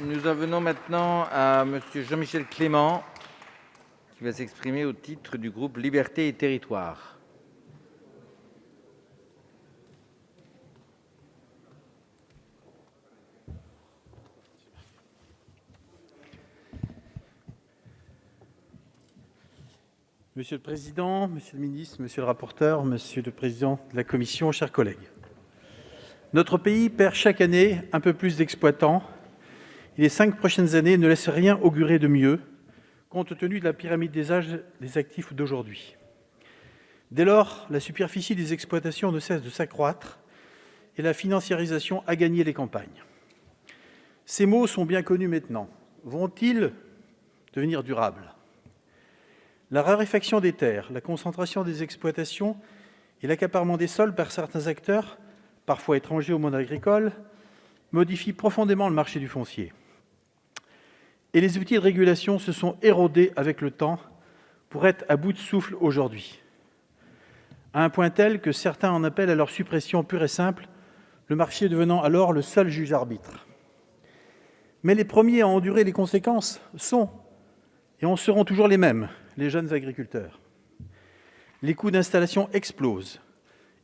Nous en venons maintenant à Monsieur Jean-Michel Clément, qui va s'exprimer au titre du groupe Libertés et Territoires. Monsieur le Président, Monsieur le Ministre, Monsieur le rapporteur, Monsieur le Président de la Commission, chers collègues. Notre pays perd chaque année un peu plus d'exploitants et les 5 prochaines années ne laissent rien augurer de mieux, compte tenu de la pyramide des âges des actifs d'aujourd'hui. Dès lors, la superficie des exploitations ne cesse de s'accroître et la financiarisation a gagné les campagnes. Ces mots sont bien connus maintenant. Vont-ils devenir durables ? La raréfaction des terres, la concentration des exploitations et l'accaparement des sols par certains acteurs, parfois étrangers au monde agricole, modifient profondément le marché du foncier. Et les outils de régulation se sont érodés avec le temps pour être à bout de souffle aujourd'hui, à un point tel que certains en appellent à leur suppression pure et simple, le marché devenant alors le seul juge-arbitre. Mais les premiers à endurer les conséquences sont, et en seront toujours les mêmes, les jeunes agriculteurs. Les coûts d'installation explosent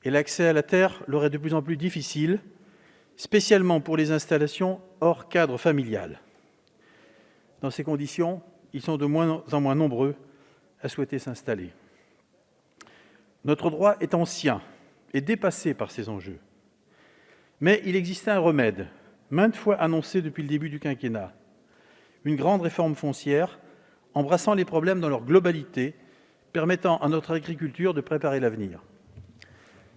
et l'accès à la terre leur est de plus en plus difficile, spécialement pour les installations hors cadre familial. Dans ces conditions, ils sont de moins en moins nombreux à souhaiter s'installer. Notre droit est ancien et dépassé par ces enjeux. Mais il existait un remède, maintes fois annoncé depuis le début du quinquennat, une grande réforme foncière embrassant les problèmes dans leur globalité, permettant à notre agriculture de préparer l'avenir.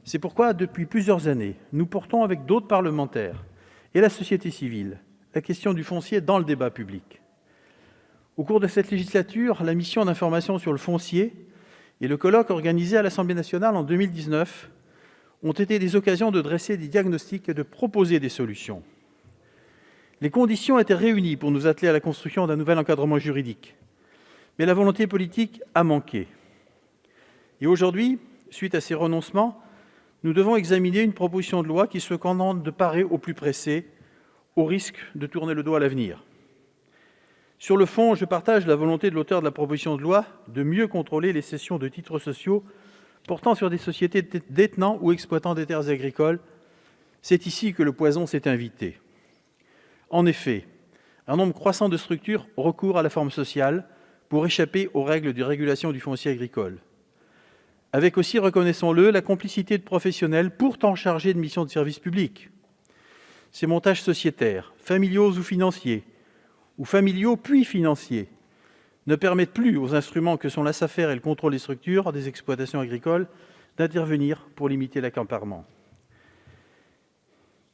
C'est pourquoi, depuis plusieurs années, nous portons avec d'autres parlementaires et la société civile la question du foncier dans le débat public. Au cours de cette législature, la mission d'information sur le foncier et le colloque organisé à l'Assemblée nationale en 2019 ont été des occasions de dresser des diagnostics et de proposer des solutions. Les conditions étaient réunies pour nous atteler à la construction d'un nouvel encadrement juridique. Mais la volonté politique a manqué. Et aujourd'hui, suite à ces renoncements, nous devons examiner une proposition de loi qui se contente de parer au plus pressé, au risque de tourner le dos à l'avenir. Sur le fond, je partage la volonté de l'auteur de la proposition de loi de mieux contrôler les cessions de titres sociaux portant sur des sociétés détenant ou exploitant des terres agricoles. C'est ici que le poison s'est invité. En effet, un nombre croissant de structures recourent à la forme sociale pour échapper aux règles de régulation du foncier agricole. Avec aussi, reconnaissons-le, la complicité de professionnels pourtant chargés de missions de service public. Ces montages sociétaires, familiaux ou financiers, ou familiaux puis financiers, ne permettent plus aux instruments que sont la SAFER et le contrôle des structures des exploitations agricoles d'intervenir pour limiter l'accaparement.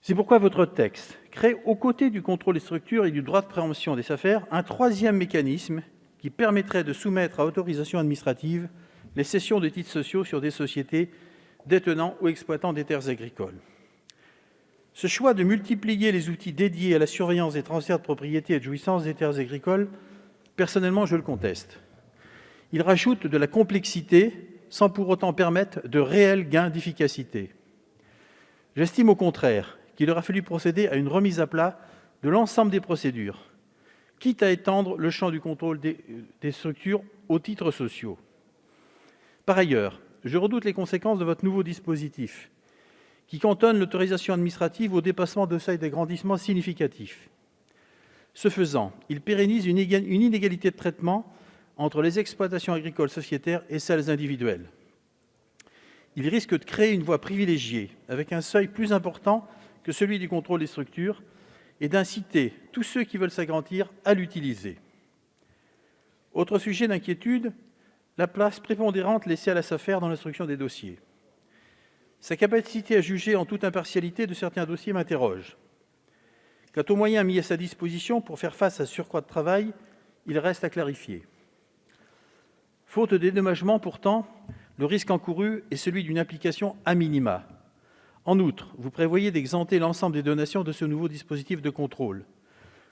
C'est pourquoi votre texte crée, aux côtés du contrôle des structures et du droit de préemption des SAFER, un troisième mécanisme qui permettrait de soumettre à autorisation administrative les cessions de titres sociaux sur des sociétés détenant ou exploitant des terres agricoles. Ce choix de multiplier les outils dédiés à la surveillance des transferts de propriété et de jouissance des terres agricoles, personnellement, je le conteste. Il rajoute de la complexité sans pour autant permettre de réels gains d'efficacité. J'estime au contraire qu'il aura fallu procéder à une remise à plat de l'ensemble des procédures, quitte à étendre le champ du contrôle des structures aux titres sociaux. Par ailleurs, je redoute les conséquences de votre nouveau dispositif, qui cantonne l'autorisation administrative au dépassement de seuils d'agrandissement significatifs. Ce faisant, il pérennise une inégalité de traitement entre les exploitations agricoles sociétaires et celles individuelles. Il risque de créer une voie privilégiée, avec un seuil plus important que celui du contrôle des structures, et d'inciter tous ceux qui veulent s'agrandir à l'utiliser. Autre sujet d'inquiétude, la place prépondérante laissée à la SAFER dans l'instruction des dossiers. Sa capacité à juger en toute impartialité de certains dossiers m'interroge. Quant aux moyens mis à sa disposition pour faire face à ce surcroît de travail, il reste à clarifier. Faute de dédommagement, pourtant, le risque encouru est celui d'une application a minima. En outre, vous prévoyez d'exempter l'ensemble des donations de ce nouveau dispositif de contrôle.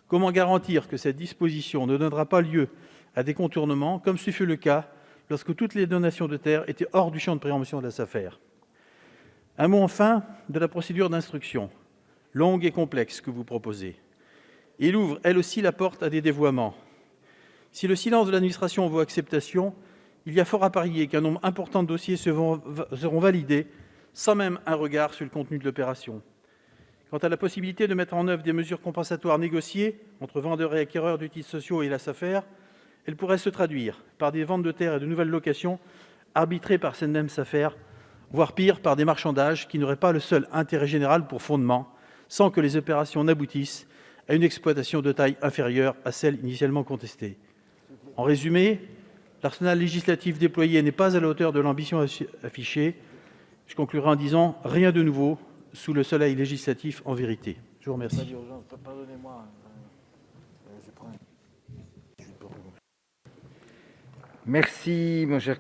Comment garantir que cette disposition ne donnera pas lieu à des contournements, comme ce fut le cas lorsque toutes les donations de terres étaient hors du champ de préemption de la SAFER ? Un mot enfin de la procédure d'instruction, longue et complexe, que vous proposez. et il ouvre, elle aussi, la porte à des dévoiements. Si le silence de l'administration vaut acceptation, il y a fort à parier qu'un nombre important de dossiers seront validés sans même un regard sur le contenu de l'opération. Quant à la possibilité de mettre en œuvre des mesures compensatoires négociées entre vendeurs et acquéreurs de titres sociaux et la Safer, elle pourrait se traduire par des ventes de terres et de nouvelles locations arbitrées par cette même Safer, voire pire, par des marchandages qui n'auraient pas le seul intérêt général pour fondement, sans que les opérations n'aboutissent à une exploitation de taille inférieure à celle initialement contestée. En résumé, l'arsenal législatif déployé n'est pas à la hauteur de l'ambition affichée. Je conclurai en disant « rien de nouveau sous le soleil législatif en vérité ». Je vous remercie. Merci, mon cher